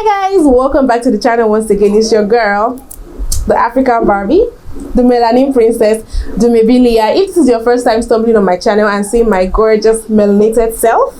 Hi guys, welcome back to the channel once again. It's your girl, the African Barbie, the melanin princess, Dumebi Lea. If this is your first time stumbling on my channel and seeing my gorgeous melanated self,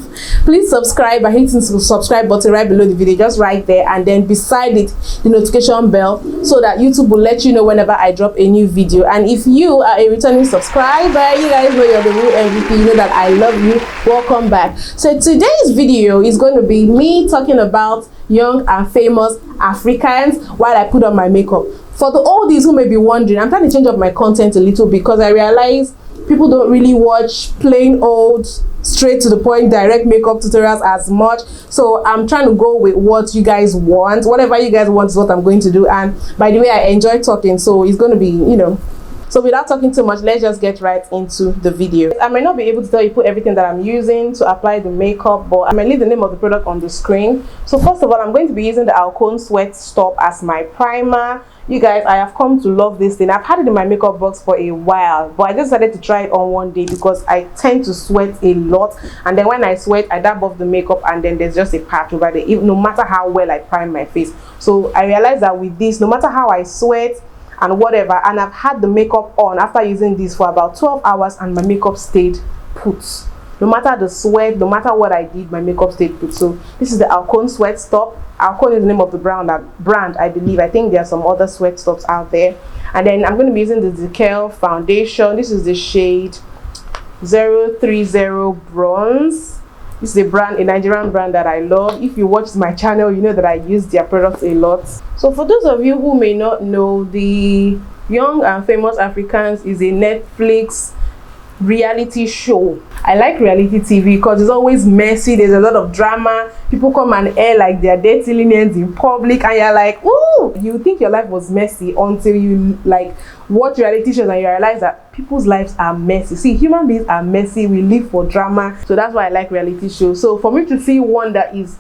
please subscribe by hitting the subscribe button right below the video, just right there, and then beside it the notification bell, so that YouTube will let you know whenever I drop a new video. And if you are a returning subscriber, you guys know you're the real MVP, you know that I love you. Welcome back. So today's video is going to be me talking about young and famous Africans while I put on my makeup. For the oldies who may be wondering, I'm trying to change up my content a little because I realize people don't really watch plain old, straight to the point, direct makeup tutorials as much. So I'm trying to go with what you guys want. Whatever you guys want is what I'm going to do. And by the way, I enjoy talking, so it's going to be, you know. So without talking too much, let's just get right into the video. I might not be able to tell you put everything that I'm using to apply the makeup, but I might leave the name of the product on the screen. So first of all, I'm going to be using the Alcone Sweat Stop as my primer. You guys, I have come to love this thing. I've had it in my makeup box for a while, but I just decided to try it on one day because I tend to sweat a lot, and then when I sweat, I dab off the makeup and then there's just a patch over there, no matter how well I prime my face. So I realized that with this, no matter how I sweat and whatever, and I've had the makeup on after using this for about 12 hours and my makeup stayed put. No matter the sweat, no matter what I did, my makeup stayed put. So this is the Alcone Sweat Stop. Alcone is the name of the brand, I believe. I think there are some other sweat stops out there. And then I'm going to be using the Decal foundation. This is the shade 030 Bronze. This is a brand, a Nigerian brand that I love. If you watch my channel, you know that I use their products a lot. So for those of you who may not know, the Young and Famous Africans is a Netflix reality show. I like reality TV because it's always messy. There's a lot of drama. People come and air like their dirty linens in public, and you're like, ooh, you think your life was messy until you like watch reality shows and you realize that people's lives are messy. See, human beings are messy. We live for drama. So that's why I like reality shows. So for me to see one that is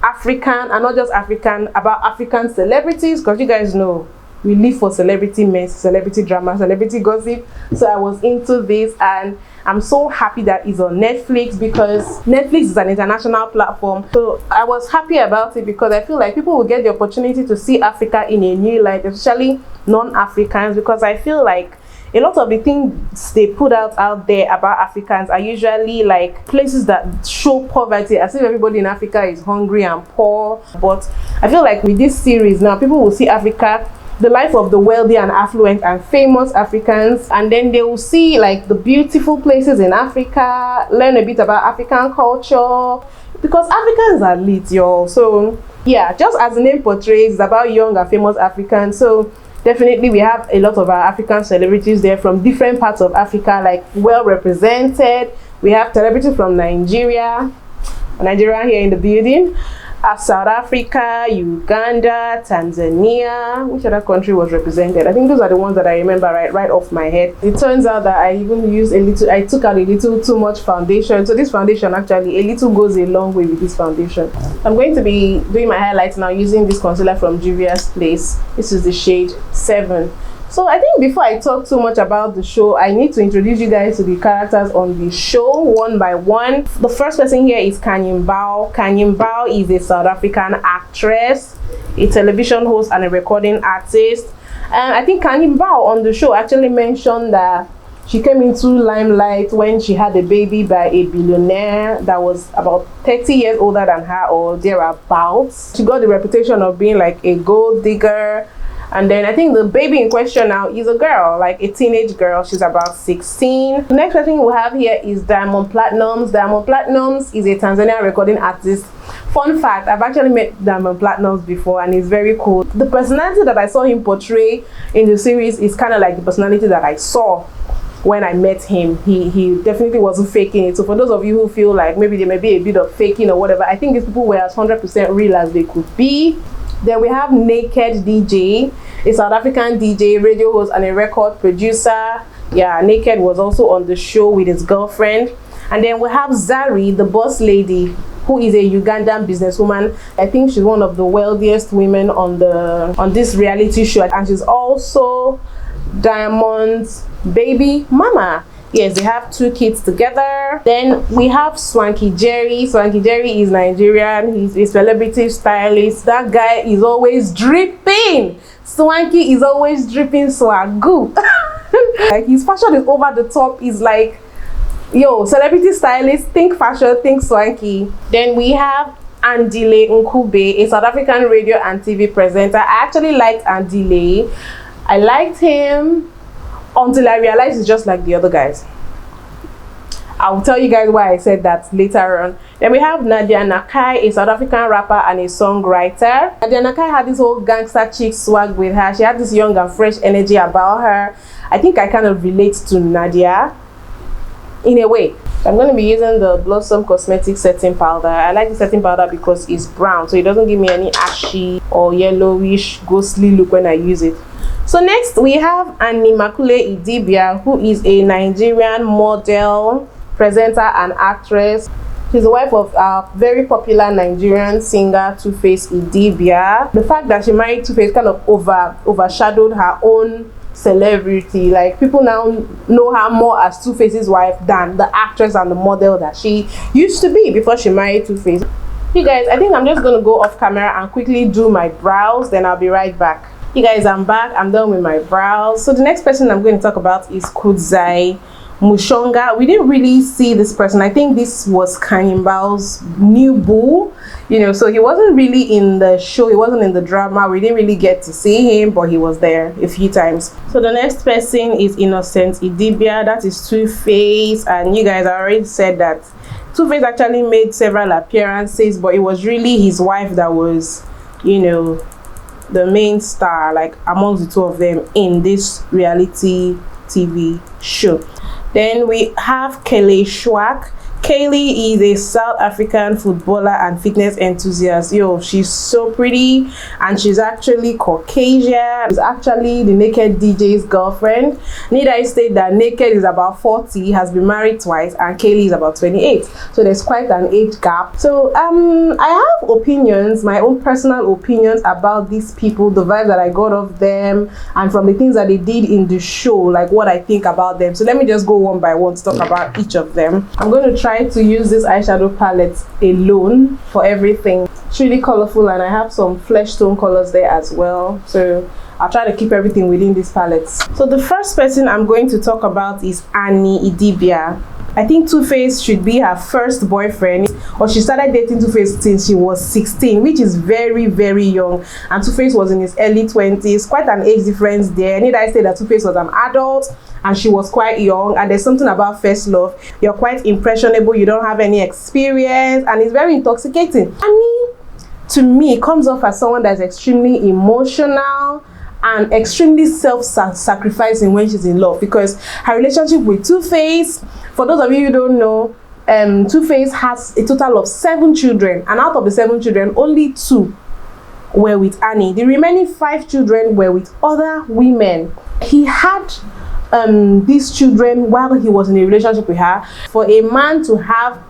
African, and not just African, about African celebrities, because you guys know we live for celebrity mess, celebrity drama, celebrity gossip. So I was into this, and I'm so happy that it's on Netflix because Netflix is an international platform. So I was happy about it because I feel like people will get the opportunity to see Africa in a new light, especially non-Africans, because I feel like a lot of the things they put out there about Africans are usually like places that show poverty, as if everybody in Africa is hungry and poor. But I feel like with this series now, people will see Africa, the life of the wealthy and affluent and famous Africans, and then they will see like the beautiful places in Africa, learn a bit about African culture, because Africans are lit, y'all. So yeah, just as the name portrays, it's about young and famous Africans. So definitely we have a lot of our African celebrities there from different parts of Africa, like well represented. We have celebrities from Nigeria here in the building, South Africa, Uganda, Tanzania. Which other country was represented? I think those are the ones that I remember right off my head. It turns out that I even used I took out a little too much foundation. So this foundation, actually a little goes a long way with this foundation. I'm going to be doing my highlights now using this concealer from Juvia's Place. This is the shade 7. So I think before I talk too much about the show, I need to introduce you guys to the characters on the show one by one. The first person here is KANYI. KANYI is a South African actress, a television host, and a recording artist. And I think KANYI on the show actually mentioned that she came into limelight when she had a baby by a billionaire that was about 30 years older than her or thereabouts. She got the reputation of being like a gold digger. And then I think the baby in question now is a girl, like a teenage girl. She's about 16. The next person we have here is PLATINUMZ. PLATINUMZ is a Tanzanian recording artist. Fun fact, I've actually met PLATINUMZ before, and he's very cool. The personality that I saw him portray in the series is kind of like the personality that I saw when I met him. He definitely wasn't faking it. So for those of you who feel like maybe there may be a bit of faking or whatever, I think these people were as 100% real as they could be. Then we have Naked DJ, a South African DJ, radio host, and a record producer. Yeah, Naked was also on the show with his girlfriend. And then we have ZARI, the boss lady, who is a Ugandan businesswoman. I think she's one of the wealthiest women on this reality show, and she's also Diamond's baby mama. Yes, they have 2 kids together. Then we have Swanky Jerry. Swanky Jerry is Nigerian. He's a celebrity stylist. That guy is always dripping. Swanky is always dripping swagoo. Like, his fashion is over the top. He's like, yo, celebrity stylist, think fashion, think Swanky. Then we have Andile Nkube, a South African radio and TV presenter. I actually liked Andile. I liked him until I realized it's just like the other guys. I'll tell you guys why I said that later on. Then we have NADIA, NAKAI, a South African rapper and a songwriter. NADIA NAKAI had this whole gangster chick swag with her. She had this young and fresh energy about her. I think I kind of relate to NADIA in a way. I'm going to be using the Blossom Cosmetics setting powder. I like the setting powder because it's brown, so it doesn't give me any ashy or yellowish ghostly look when I use it. So next we have IDIBIA, who is a Nigerian model, presenter and actress. She's the wife of a very popular Nigerian singer, Two-Face Idibia. The fact that she married Two-Face kind of overshadowed her own celebrity. Like, people now know her more as Two-Face's wife than the actress and the model that she used to be before she married Two-Face. You guys, I think I'm just going to go off camera and quickly do my brows, then I'll be right back. You guys, I'm back. I'm done with my brows. So the next person I'm going to talk about is KUDZAI, MUSHONGA. We didn't really see this person. I think this was KANYI's new boo, you know, so he wasn't really in the show, he wasn't in the drama. We didn't really get to see him, but he was there a few times. So the next person is Innocent Idibia. That is Two-Face, and you guys already said that Two-Face actually made several appearances, but it was really his wife that was, you know, the main star, like amongst the 2 of them in this reality TV show. Then we have KAYLEIGH. KAYLEIGH is a South African footballer and fitness enthusiast. Yo, she's so pretty, and she's actually Caucasian. She's actually the Naked DJ's girlfriend. Need I state that Naked is about 40, has been married twice, and KAYLEIGH is about 28. So there's quite an age gap. So I have opinions, my own personal opinions about these people, the vibe that I got of them, and from the things that they did in the show, like what I think about them. So let me just go one by one to talk about each of them. I'm going to try to use this eyeshadow palette alone for everything. It's really colorful, and I have some flesh tone colors there as well, so I'll try to keep everything within these palettes. So the first person I'm going to talk about is IDIBIA. I think Two-Face should be her first boyfriend, or she started dating Two-Face since she was 16, which is very, very young, and Two-Face was in his early 20s. Quite an age difference there. Need I say that Two-Face was an adult and she was quite young, and there's something about first love. You're quite impressionable, you don't have any experience, and it's very intoxicating. I mean, to me, it comes off as someone that's extremely emotional and extremely self-sacrificing when she's in love, because her relationship with Two-Face, for those of you who don't know, Two-Face has a total of 7 children, and out of the 7 children, only 2 were with Annie. The remaining 5 children were with other women. He had these children while he was in a relationship with her. For a man to have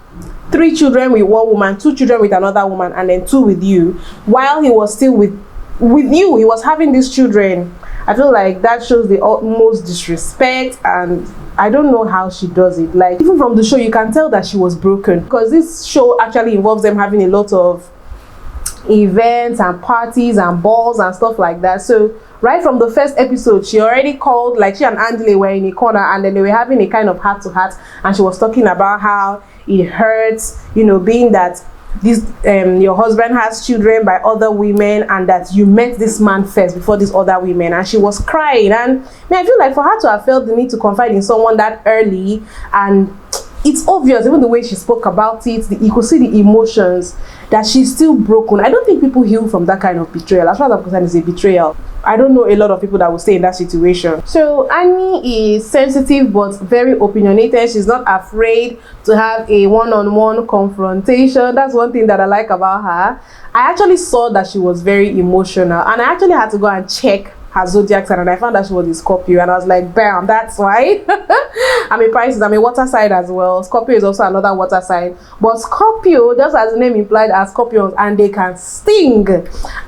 3 children with one woman, 2 children with another woman, and then 2 with you, while he was still with you, he was having these children. I feel like that shows the utmost disrespect, and I don't know how she does it. Like, even from the show, you can tell that she was broken, because this show actually involves them having a lot of events and parties and balls and stuff like that. So right from the first episode, she already called, like, she and Andile were in a corner, and then they were having a kind of heart-to-heart, and she was talking about how it hurts, you know, being that this your husband has children by other women, and that you met this man first before these other women. And she was crying, and I feel like for her to have felt the need to confide in someone that early, and it's obvious, even the way she spoke about it, you could see the emotions, that she's still broken. I don't think people heal from that kind of betrayal. As far as I'm concerned, it's a betrayal. I don't know a lot of people that will stay in that situation. So Annie is sensitive but very opinionated. She's not afraid to have a one-on-one confrontation. That's one thing that I like about her. I actually saw that she was very emotional, and I actually had to go and check her zodiac sign, and I found that she was a Scorpio, and I was like, bam, that's why. I'm a Pisces, I'm a water sign as well. Scorpio is also another water sign, but Scorpio, just as the name implied, are scorpions, and they can sting.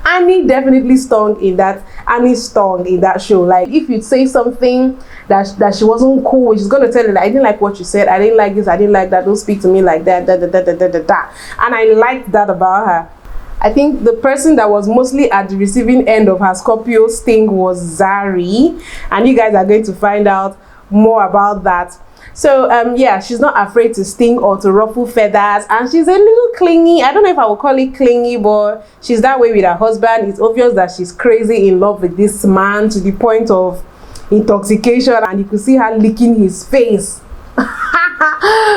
Annie definitely stung in that. Annie stung in that show. Like, if you'd say something that she wasn't cool with, she's gonna tell you that I didn't like what you said, I didn't like this, I didn't like that, don't speak to me like that, and I liked that about her. I think the person that was mostly at the receiving end of her Scorpio sting was ZARI, and you guys are going to find out more about that. So yeah, she's not afraid to sting or to ruffle feathers, and she's a little clingy. I don't know if I would call it clingy, but she's that way with her husband. It's obvious that she's crazy in love with this man to the point of intoxication, and you could see her licking his face.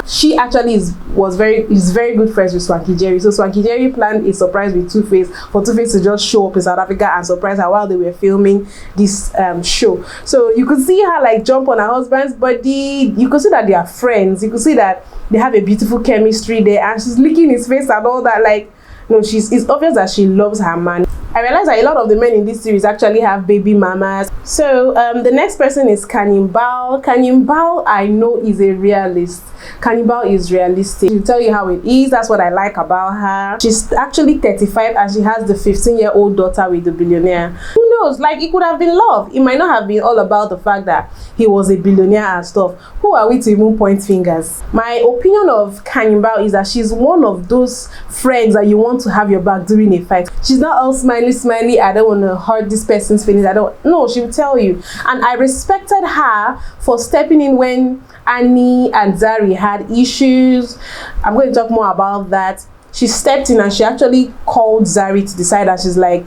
She actually is very good friends with Swanky Jerry. So Swanky Jerry planned a surprise with Two-Face for Two-Face to just show up in South Africa and surprise her while they were filming this show. So you could see her like jump on her husband's body. You could see that they are friends. You could see that they have a beautiful chemistry there, and she's licking his face and all that. Like, no, it's obvious that she loves her man. I realized that a lot of the men in this series actually have baby mamas. So the next person is KANYI. KANYI, I know, is a realist. KANYI is realistic. She'll tell you how it is. That's what I like about her. She's actually 35 and she has the 15-year-old daughter with the billionaire. Who knows? Like, it could have been love. It might not have been all about the fact that he was a billionaire and stuff. Who are we to even point fingers? My opinion of KANYI is that she's one of those friends that you want to have your back during a fight. She's not all smiley, I don't want to hurt this person's feelings. No, she will tell you. And I respected her for stepping in when Annie and ZARI had issues. I'm going to talk more about that. She stepped in and she actually called ZARI to decide, and she's like,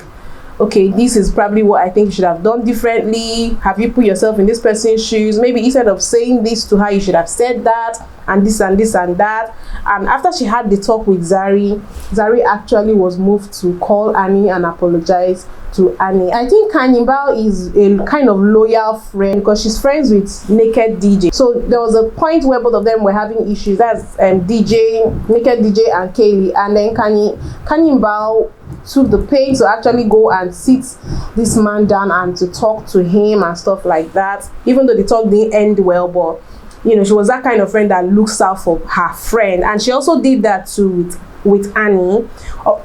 okay, this is probably what I think you should have done differently. Have you put yourself in this person's shoes? Maybe instead of saying this to her, you should have said that, and this and this and that. And after she had the talk with ZARI, ZARI actually was moved to call Annie and apologize to Annie. I think KANYI is a kind of loyal friend because she's friends with Naked DJ. So there was a point where both of them were having issues. That's Naked DJ and KAYLEIGH, and then KANYI took the pain to actually go and sit this man down and to talk to him and stuff like that. Even though the talk didn't end well, but you know, she was that kind of friend that looks out for her friend, and she also did that too with Annie.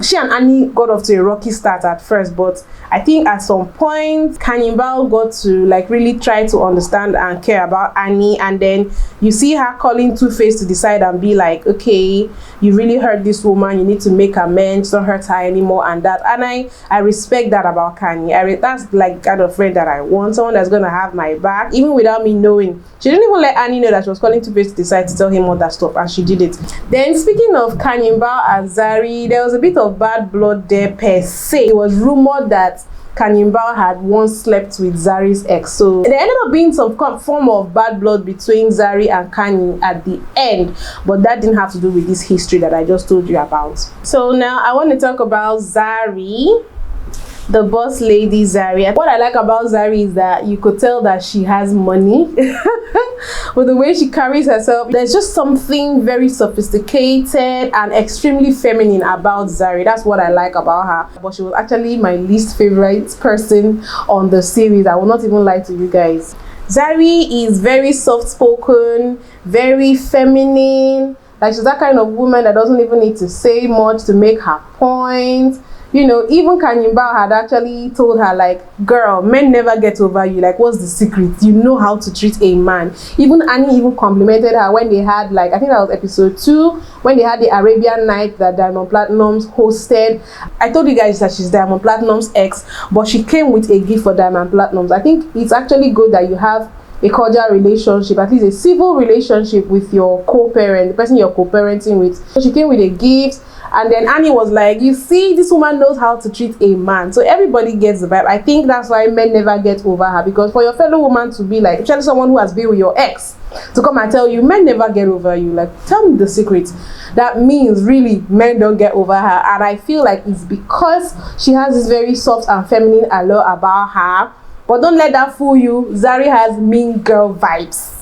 She and Annie got off to a rocky start at first, but I think at some point KANYI got to like really try to understand and care about Annie, and then you see her calling Two-Face to decide and be like, okay, you really hurt this woman, you need to make amends, don't hurt her anymore, and that. And I respect that about KANYI. That's like kind of friend that I want, someone that's gonna have my back even without me knowing. She didn't even let Annie know that she was calling Two-Face to decide to tell him all that stuff, and she did it. Then speaking of KANYI and ZARI, there was a bit of bad blood there per se. It was rumored that KANYI had once slept with ZARI's ex, so there ended up being some form of bad blood between ZARI and KANYI at the end, but that didn't have to do with this history that I just told you about. So now I want to talk about ZARI, the boss lady ZARI. What I like about ZARI is that you could tell that she has money with the way she carries herself. There's just something very sophisticated and extremely feminine about ZARI. That's what I like about her. But she was actually my least favorite person on the series. I will not even lie to you guys. ZARI is very soft-spoken, very feminine. Like, she's that kind of woman that doesn't even need to say much to make her point. You know, even KANYI had actually told her, like, girl, men never get over you. Like, what's the secret? You know how to treat a man. Even Annie even complimented her when they had, like, I think that was episode 2, when they had the Arabian night that Diamond Platinumz hosted. I told you guys that she's Diamond Platinum's ex, but she came with a gift for Diamond Platinumz. I think it's actually good that you have a cordial relationship, at least a civil relationship with your co-parent, the person you're co-parenting with. So she came with a gift. And then Annie was like, you see, this woman knows how to treat a man. So everybody gets the vibe. I think that's why men never get over her, because for your fellow woman to be like, especially someone who has been with your ex, to come and tell you men never get over you, like, tell me the secret. That means really men don't get over her. And I feel like it's because she has this very soft and feminine allure about her. But don't let that fool you. ZARI has mean girl vibes.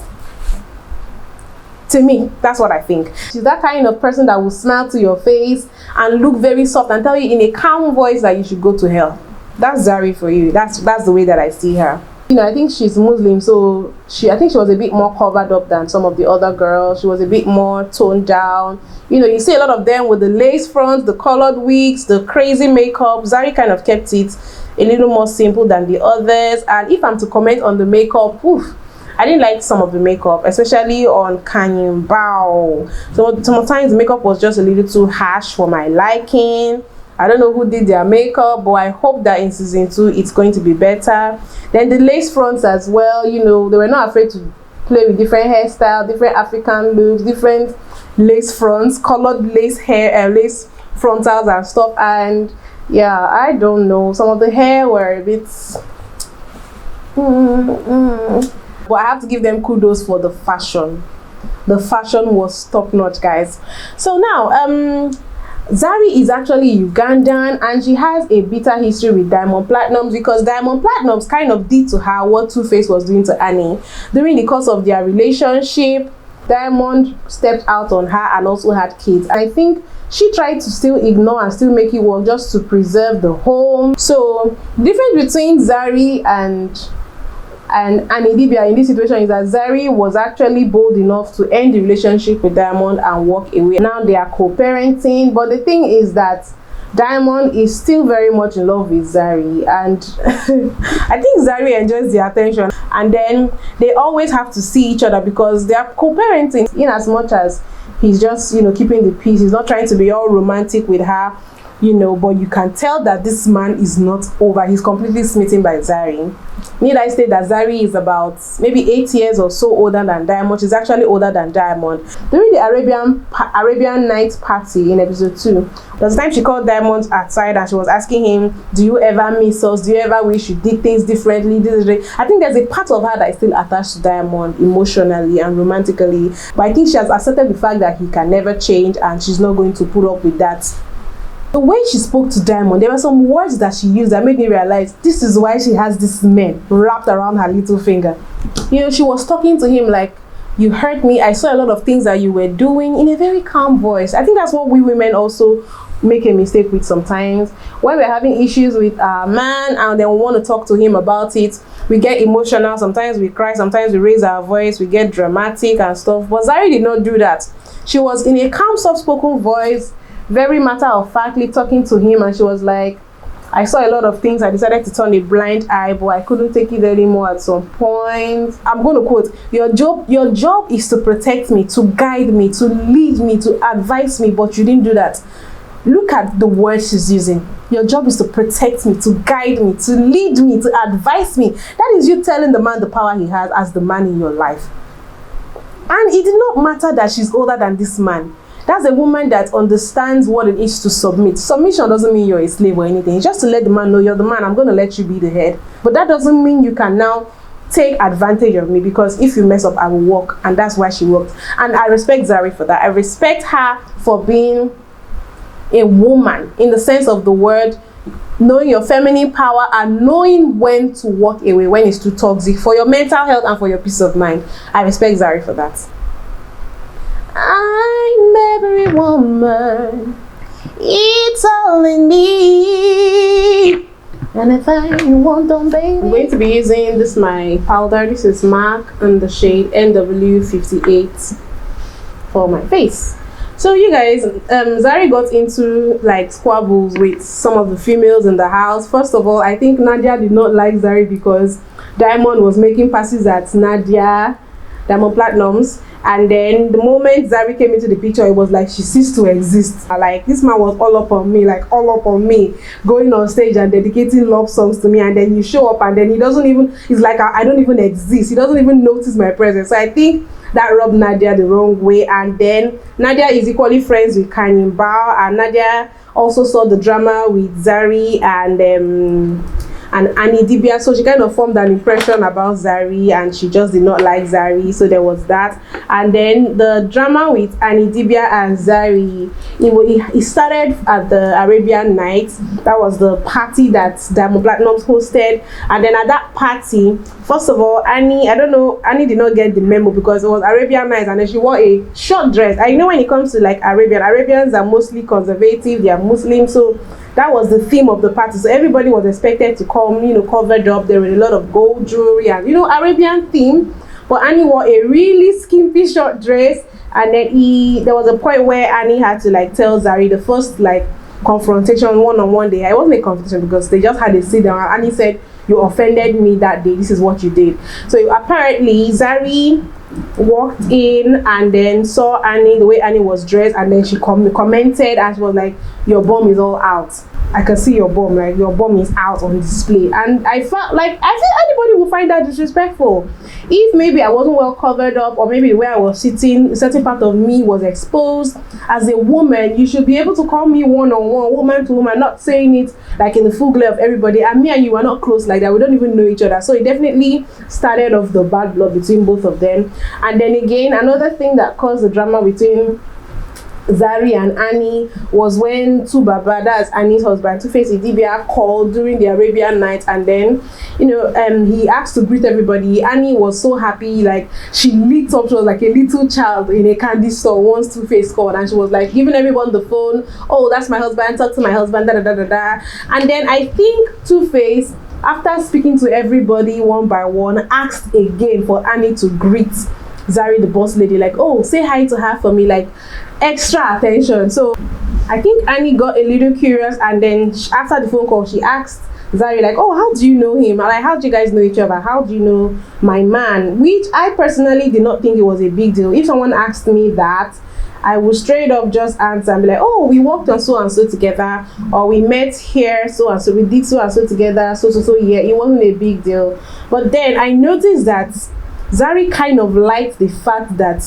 To me, that's what I think. She's that kind of person that will smile to your face and look very soft and tell you in a calm voice that you should go to hell. That's ZARI for you. That's the way that I see her. You know, I think she's Muslim, so I think she was a bit more covered up than some of the other girls. She was a bit more toned down. You know, you see a lot of them with the lace fronts, the colored wigs, the crazy makeup. ZARI kind of kept it a little more simple than the others. And if I'm to comment on the makeup, I didn't like some of the makeup, especially on KHANYI. Wow. So sometimes the makeup was just a little too harsh for my liking. I don't know who did their makeup, but I hope that in season 2 it's going to be better. Then the lace fronts as well, you know, they were not afraid to play with different hairstyles, different African looks, different lace fronts, colored lace hair, lace frontals and stuff. And yeah, I don't know, some of the hair were a bit but I have to give them kudos for the fashion. The fashion was top notch, guys. So now ZARI is actually Ugandan, and she has a bitter history with Diamond Platnumz, because Diamond Platnumz kind of did to her what Two-Face was doing to Annie. During the course of their relationship, Diamond stepped out on her and also had kids. I think she tried to still ignore and still make it work just to preserve the home. So the difference between ZARI and IDIBIA in this situation is that ZARI was actually bold enough to end the relationship with Diamond and walk away. Now they are co-parenting, but the thing is that Diamond is still very much in love with ZARI, and I think ZARI enjoys the attention, and then they always have to see each other because they are co-parenting. In as much as he's just, you know, keeping the peace, he's not trying to be all romantic with her, you know, but you can tell that this man is not over. He's completely smitten by ZARI. Need I say that ZARI is about maybe 8 years or so older than Diamond. She's actually older than Diamond. During the Arabian Night party in episode 2, there was a time she called Diamond outside and she was asking him, do you ever miss us? Do you ever wish you did things differently? I think there's a part of her that is still attached to Diamond emotionally and romantically, but I think she has accepted the fact that he can never change and she's not going to put up with that. The way she spoke to Diamond, there were some words that she used that made me realize this is why she has this man wrapped around her little finger. You know, she was talking to him like, you hurt me, I saw a lot of things that you were doing, in a very calm voice. I think that's what we women also make a mistake with sometimes. When we're having issues with our man and then we want to talk to him about it, we get emotional, sometimes we cry, sometimes we raise our voice, we get dramatic and stuff. But ZARI did not do that. She was in a calm, soft-spoken voice, very matter-of-factly talking to him, and she was like, I saw a lot of things, I decided to turn a blind eye, but I couldn't take it anymore at some point. I'm going to quote, your job is to protect me, to guide me, to lead me, to advise me, but you didn't do that. Look at the words she's using. Your job is to protect me, to guide me, to lead me, to advise me. That is you telling the man the power he has as the man in your life. And it did not matter that she's older than this man. That's a woman that understands what it is to submit. Submission doesn't mean you're a slave or anything. It's just to let the man know you're the man. I'm going to let you be the head. But that doesn't mean you can now take advantage of me, because if you mess up, I will walk. And that's why she walked. And I respect ZARI for that. I respect her for being a woman in the sense of the word, knowing your feminine power and knowing when to walk away, when it's too toxic, for your mental health and for your peace of mind. I respect ZARI for that. I'm every woman, it's all in me, and if I want them, baby. I'm going to be using this my powder. This is MAC in the shade NW58 for my face. So you guys, ZARI got into like squabbles with some of the females in the house. First of all, I think NADIA did not like ZARI because Diamond was making passes at NADIA, Diamond Platnumz. And then the moment ZARI came into the picture, it was like she ceased to exist. Like, this man was all up on me, like all up on me, going on stage and dedicating love songs to me. And then you show up and then he doesn't even, he's like, I don't even exist. He doesn't even notice my presence. So I think that rubbed NADIA the wrong way. And then NADIA is equally friends with KAYLEIGH, and NADIA also saw the drama with ZARI and and IDIBIA. So she kind of formed an impression about ZARI, and she just did not like ZARI. So there was that. And then the drama with IDIBIA and ZARI, it started at the Arabian Nights. That was the party that Diamond Platinums hosted. And then at that party, first of all, Annie did not get the memo because it was Arabian Nights, and then she wore a short dress. I know when it comes to like Arabians are mostly conservative, they are Muslim, so that was the theme of the party. So everybody was expected to come, covered up. There were a lot of gold jewelry and Arabian theme. But Annie wore a really skimpy short dress, and then there was a point where Annie had to like tell ZARI, the first like confrontation one-on-one day. It wasn't a confrontation because they just had a sit down. Annie said, "You offended me that day. This is what you did." So apparently ZARI walked in and then saw Annie, the way Annie was dressed, and then she commented, and she was like, "Your bum is all out. I can see your bum, like your bum is out on display." And I felt anybody would find that disrespectful. If maybe I wasn't well covered up, or maybe where I was sitting, a certain part of me was exposed. As a woman, you should be able to call me one-on-one, woman to woman, not saying it like in the full glare of everybody. And me and you are not close like that. We don't even know each other. So it definitely started off the bad blood between both of them. And then again, another thing that caused the drama between ZARI and Annie was when Baba, that's Annie's husband, Two-Face IDIBIA, called during the Arabian Night, and then he asked to greet everybody. Annie was so happy, like she lit up. She was like a little child in a candy store once Two-Face called, and she was like giving everyone the phone. "Oh, that's my husband, talk to my husband, da da da da da." And then I think Two-Face, after speaking to everybody one by one, asked again for Annie to greet ZARI, the boss lady, like, "Oh, say hi to her for me," like extra attention. So I think Annie got a little curious, and then after the phone call, she asked ZARI like, "Oh, how do you know him? Like, how do you guys know each other? How do you know my man?" Which I personally did not think it was a big deal. If someone asked me that, I would straight up just answer and be like, "Oh, we worked on so and so together, or we met here so and so, we did so and so together, so yeah." It wasn't a big deal. But then I noticed that ZARI kind of liked the fact that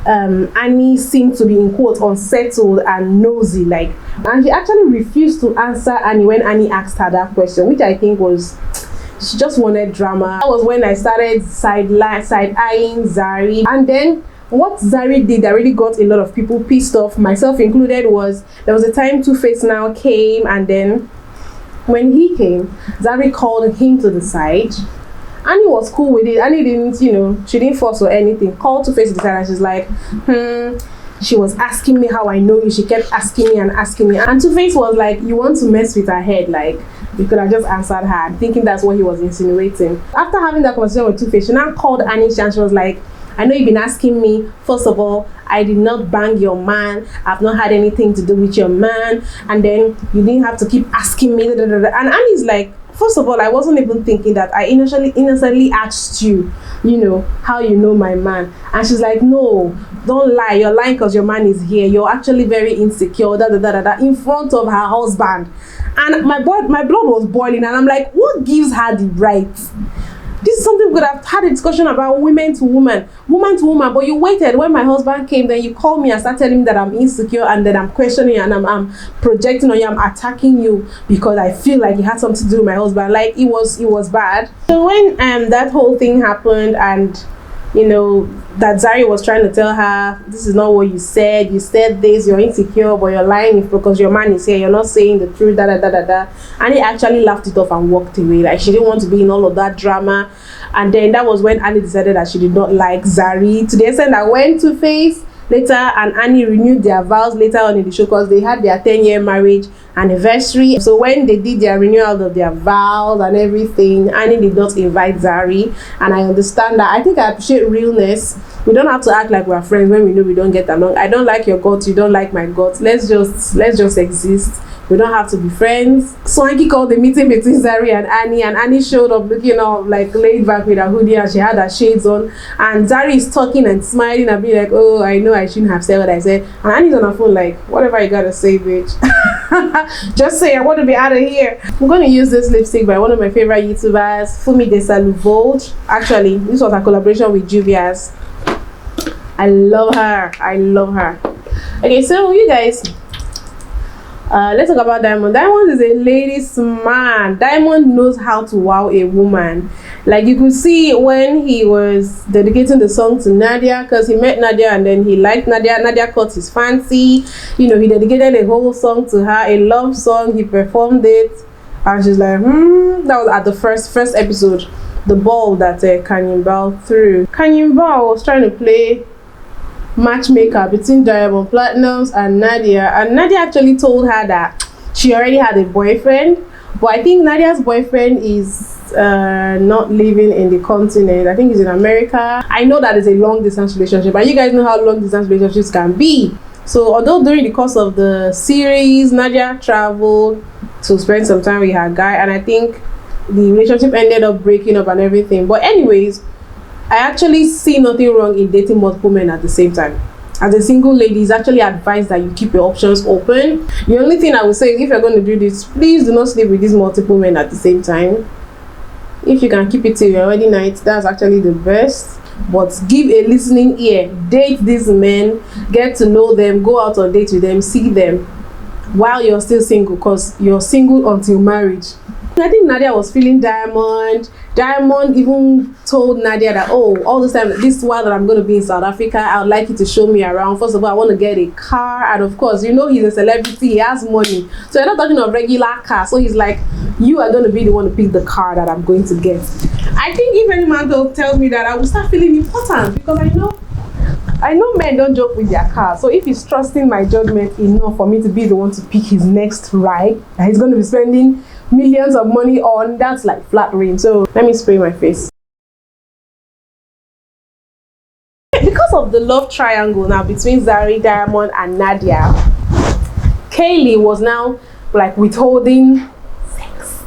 Annie seemed to be, in quotes, unsettled and nosy, like, and she actually refused to answer Annie when Annie asked her that question, which I think was, she just wanted drama. That was when I started side-eyeing ZARI. And then what ZARI did that really got a lot of people pissed off, myself included, was there was a time Two-Face now came, and then when he came, ZARI called him to the side. Annie was cool with it. Annie didn't, she didn't force or anything. Called Two-Face to the side, and she's like, she was asking me how I know you. She kept asking me. And Two-Face was like, "You want to mess with her head? Like, you could have just answered her," thinking that's what he was insinuating. After having that conversation with Two-Face, she now called Annie, and she was like, "I know you've been asking me. First of all, I did not bang your man. I've not had anything to do with your man. And then you didn't have to keep asking me." And Annie's like, "First of all, I wasn't even thinking that. I innocently asked you, how you know my man." And she's like, "No, don't lie. You're lying because your man is here. You're actually very insecure, in front of her husband." And my blood was boiling, and I'm like, what gives her the right? This is something we could have had a discussion about, woman to woman, but you waited when my husband came, then you called me and started telling me that I'm insecure, and then I'm questioning you, and I'm projecting on you, I'm attacking you because I feel like it had something to do with my husband. Like, it was bad. So when that whole thing happened, and that ZARI was trying to tell her, "This is not what you said this, you're insecure, but you're lying because your man is here, you're not saying the truth, da da da da da," and he actually laughed it off and walked away. Like, she didn't want to be in all of that drama. And then that was when Annie decided that she did not like ZARI, to the extent that when Two-Face later and Annie renewed their vows later on in the show, because they had their 10-year marriage anniversary. So when they did their renewal of their vows and everything, Annie did not invite ZARI, and I understand that. I think I appreciate realness. We don't have to act like we're friends when we know we don't get along. I don't like your guts, you don't like my guts. Let's just exist. We don't have to be friends. Swanky called the meeting between ZARI and Annie showed up looking all like laid back with her hoodie, and she had her shades on, and ZARI is talking and smiling and being like, "Oh, I know I shouldn't have said what I said," and Annie's on her phone like, "Whatever you gotta say, bitch." Just say, "I want to be out of here." I'm going to use this lipstick by one of my favorite YouTubers, Fumi Desaluvold. Actually, this was a collaboration with Juvia's. I love her. Okay, so you guys, Let's talk about Diamond. Diamond is a ladies' man. Diamond knows how to wow a woman. Like you could see when he was dedicating the song to Nadia, because he met Nadia and then he liked Nadia. Nadia caught his fancy. You know, he dedicated a whole song to her, a love song. He performed it, and she's like, That was at the first episode, the ball that KANYI threw. KANYI was trying to play matchmaker between Diamond Platnumz and Nadia, and Nadia actually told her that she already had a boyfriend, but I think Nadia's boyfriend is not living in the continent. I think he's in America. I know that is a long distance relationship, and you guys know how long distance relationships can be. So although during the course of the series Nadia traveled to spend some time with her guy, and I think the relationship ended up breaking up and everything, but anyways, I actually see nothing wrong in dating multiple men at the same time. As a single lady, it's actually advised that you keep your options open. The only thing I would say is, if you're going to do this, please do not sleep with these multiple men at the same time. If you can keep it till your wedding night, that's actually the best. But give a listening ear. Date these men, get to know them, go out on dates with them, see them while you're still single, because you're single until marriage. I think Nadia was feeling Diamond. Diamond even told Nadia that, oh, all this time, this while that I'm going to be in South Africa, I would like you to show me around. First of all, I want to get a car, and of course, you know, he's a celebrity, he has money, so you're not talking of regular car. So he's like, you are going to be the one to pick the car that I'm going to get. I think if any man tells me that, I will start feeling important, because I know men don't joke with their car. So if he's trusting my judgment enough for me to be the one to pick his next ride that he's going to be spending millions of money on, that's like flattering. So let me spray my face. Because of the love triangle now between ZARI, Diamond and Nadia, KAYLEIGH was now like withholding sex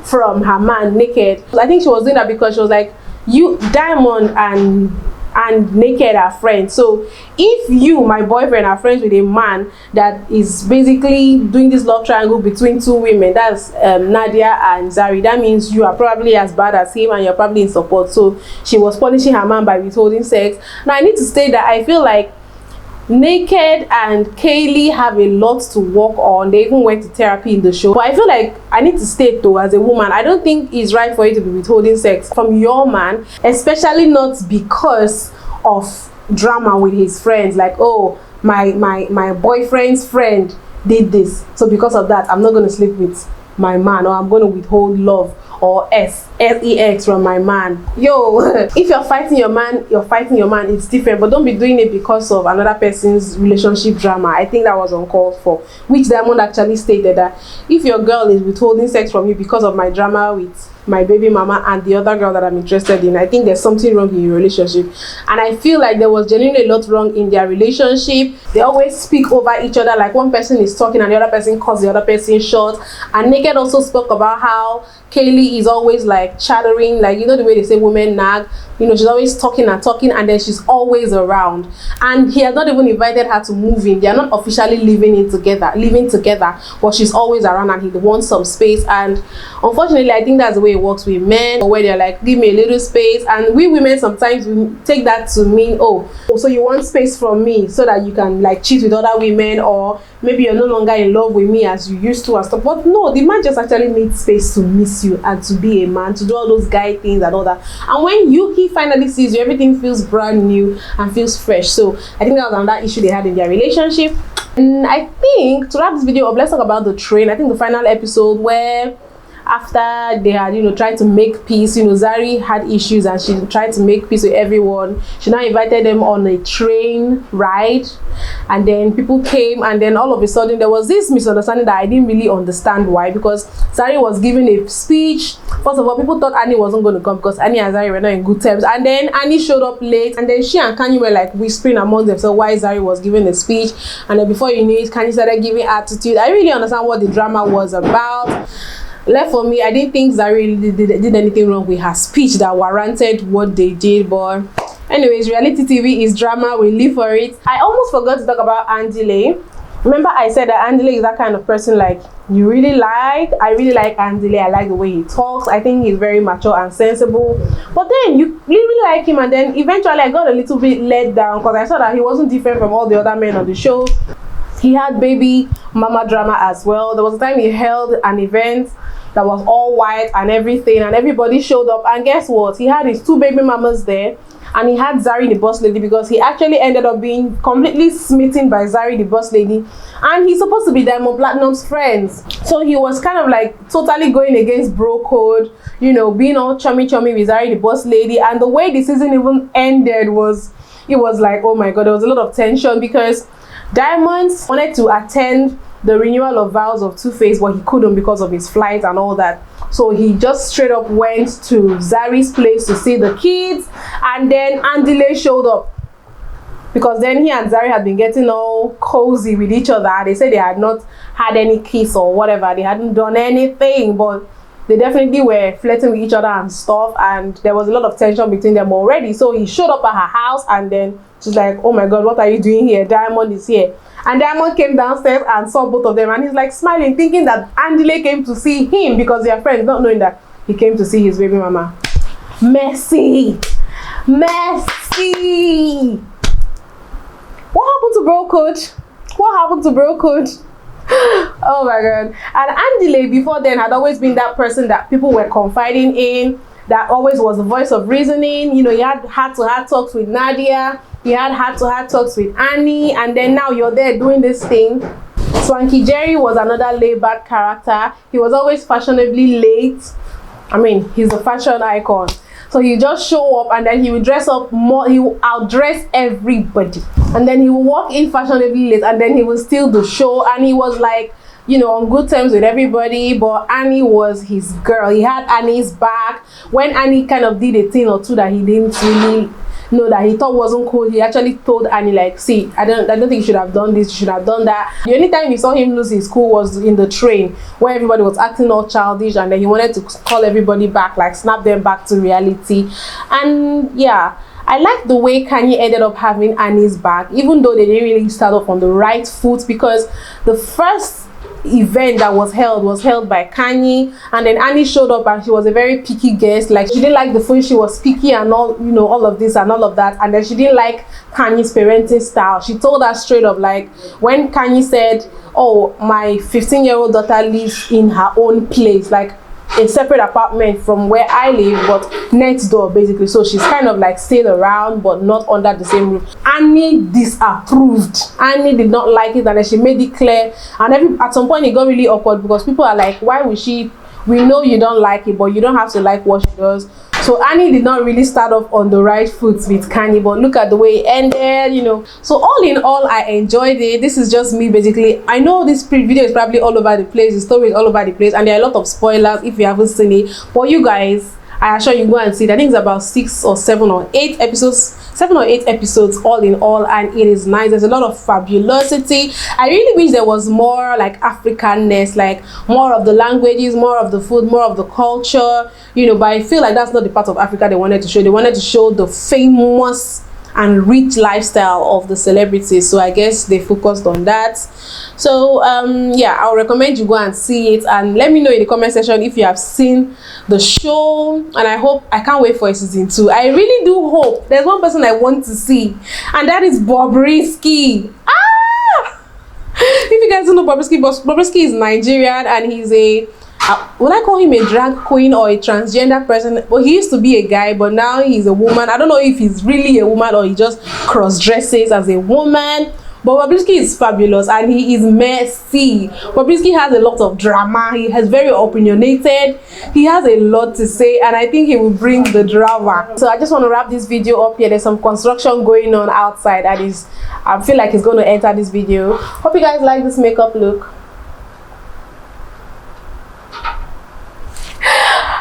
from her man Naked. I think she was doing that because she was like, you, Diamond and Naked are friends. So if you, my boyfriend, are friends with a man that is basically doing this love triangle between two women, that's Nadia and ZARI, that means you are probably as bad as him and you're probably in support. So she was punishing her man by withholding sex. Now I need to state that I feel like Naked and KAYLEIGH have a lot to work on. They even went to therapy in the show. But I feel like I need to state though, as a woman, I don't think it's right for you to be withholding sex from your man, especially not because of drama with his friends. Like, oh, my boyfriend's friend did this, so because of that, I'm not going to sleep with my man, or I'm going to withhold love or sex from my man. Yo, if you're fighting your man, it's different, but don't be doing it because of another person's relationship drama. I think that was uncalled for, which Diamond actually stated that if your girl is withholding sex from you because of my drama with my baby mama and the other girl that I'm interested in, I think there's something wrong in your relationship. And I feel like there was genuinely a lot wrong in their relationship. They always speak over each other, like one person is talking and the other person cuts the other person short. And Naked also spoke about how KAYLEIGH is always like chattering, like, you know the way they say women nag, you know, she's always talking and then she's always around. And he has not even invited her to move in. They are not officially living together, but she's always around and he wants some space. And unfortunately, I think that's the way it works with men, where they're like, give me a little space. And we women sometimes we take that to mean, oh, so you want space from me so that you can like cheat with other women, or maybe you're no longer in love with me as you used to and stuff. But no, the man just actually needs space to miss you and to be a man, to do all those guy things and all that. And when he finally sees you, everything feels brand new and feels fresh. So I think that was another issue they had in their relationship. And I think to wrap this video up, let's talk about the train. I think the final episode, where after they had, you know, tried to make peace, you know, ZARI had issues and she tried to make peace with everyone. She now invited them on a train ride, and then people came, and then all of a sudden there was this misunderstanding that I didn't really understand why, because ZARI was giving a speech. First of all, people thought Annie wasn't going to come because Annie and ZARI were not in good terms, and then Annie showed up late, and then she and KANYI were like whispering among themselves why ZARI was giving a speech, and then before you knew it, KANYI started giving attitude. I really understand what the drama was about. Left for me, I didn't think ZARI did anything wrong with her speech that warranted what they did. But anyways, reality TV is drama, we live for it. I almost forgot to talk about Andile. Remember I said that Andile is that kind of person like you really like. I really like Andile. I like the way he talks. I think he's very mature and sensible. But then you really like him, and then eventually I got a little bit let down because I saw that he wasn't different from all the other men on the show. He had baby mama drama as well. There was a time he held an event that was all white and everything, and everybody showed up, and guess what? He had his 2 baby mamas there, and he had ZARI the boss lady, because he actually ended up being completely smitten by ZARI the boss lady, and he's supposed to be Diamond Platinum's friends. So he was kind of like totally going against bro code, you know, being all chummy with ZARI the boss lady. And the way the season even ended was, it was like, oh my god, there was a lot of tension, because Diamond wanted to attend the renewal of vows of Two-Face, but he couldn't because of his flight and all that. So he just straight up went to ZARI's place to see the kids, and then Andile showed up, because then he and ZARI had been getting all cozy with each other. They said they had not had any kiss or whatever, they hadn't done anything, but they definitely were flirting with each other and stuff, and there was a lot of tension between them already. So he showed up at her house, and then she's like, oh my god, what are you doing here? Diamond is here. And Diamond came downstairs and saw both of them, and he's like smiling, thinking that Andile came to see him because they are friends, not knowing that he came to see his baby mama. Messy. Messy. What happened to bro code? What happened to bro code? Oh my god. And Andile before then had always been that person that people were confiding in, that always was the voice of reasoning. You know, he had heart-to-heart talks with Nadia, he had heart-to-heart talks with Annie, and then now you're there doing this thing. Swanky Jerry was another laid-back character. He was always fashionably late. I mean, he's a fashion icon. So he just show up, and then he will dress up more, he will outdress everybody. And then he will walk in fashionably late, and then he will steal the show. And he was like, you know, on good terms with everybody, but Annie was his girl. He had Annie's back. When Annie kind of did a thing or two that he didn't really know, that he thought wasn't cool, he actually told Annie, like, see, I don't think you should have done this, you should have done that. The only time we saw him lose his cool was in the train, where everybody was acting all childish, and then he wanted to call everybody back, like snap them back to reality. And yeah, I like the way KHANYI ended up having Annie's back, even though they didn't really start off on the right foot, because the first event that was held by KHANYI, and then Annie showed up, and she was a very picky guest. Like, she didn't like the food, she was picky and all, you know, all of this and all of that. And then she didn't like KHANYI's parenting style. She told her straight up, like, when KHANYI said, oh, my 15-year-old daughter lives in her own place, like a separate apartment from where I live, but next door basically. So she's kind of like stayed around but not under the same roof. Annie disapproved. Annie did not like it, and then she made it clear. And at some point it got really awkward, because people are like, why would she, we know you don't like it, but you don't have to like what she does. So Annie did not really start off on the right foot with KHANYI, but look at the way it ended, you know. So all in all, I enjoyed it. This is just me basically. I know this video is probably all over the place, the story is all over the place, and there are a lot of spoilers if you haven't seen it. But you guys, I assure you, go and see it. I think it's about 6 or 7 or 8 episodes. 7 or 8 episodes all in all, and it is nice. There's a lot of fabulosity. I really wish there was more like Africanness, like more of the languages, more of the food, more of the culture, you know. But I feel like that's not the part of Africa they wanted to show. They wanted to show the famous and rich lifestyle of the celebrities, so I guess they focused on that. So yeah, I'll recommend you go and see it, and let me know in the comment section if you have seen the show. And I can't wait for a season 2. I really do hope. There's one person I want to see, and that is Bobrisky. If you guys don't know Bobrisky is Nigerian, and he's a would I call him a drag queen or a transgender person? Well, he used to be a guy, but now he's a woman. I don't know if he's really a woman or he just cross-dresses as a woman. But Bobrisky is fabulous, and he is messy. Bobrisky has a lot of drama. He has very opinionated. He has a lot to say, and I think he will bring the drama. So I just want to wrap this video up here. There's some construction going on outside that is, I feel like it's going to enter this video. Hope you guys like this makeup look.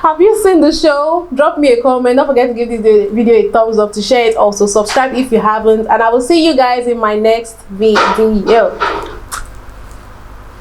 Have you seen the show? Drop me a comment. Don't forget to give this video a thumbs up, to share it, also subscribe if you haven't, and I will see you guys in my next video.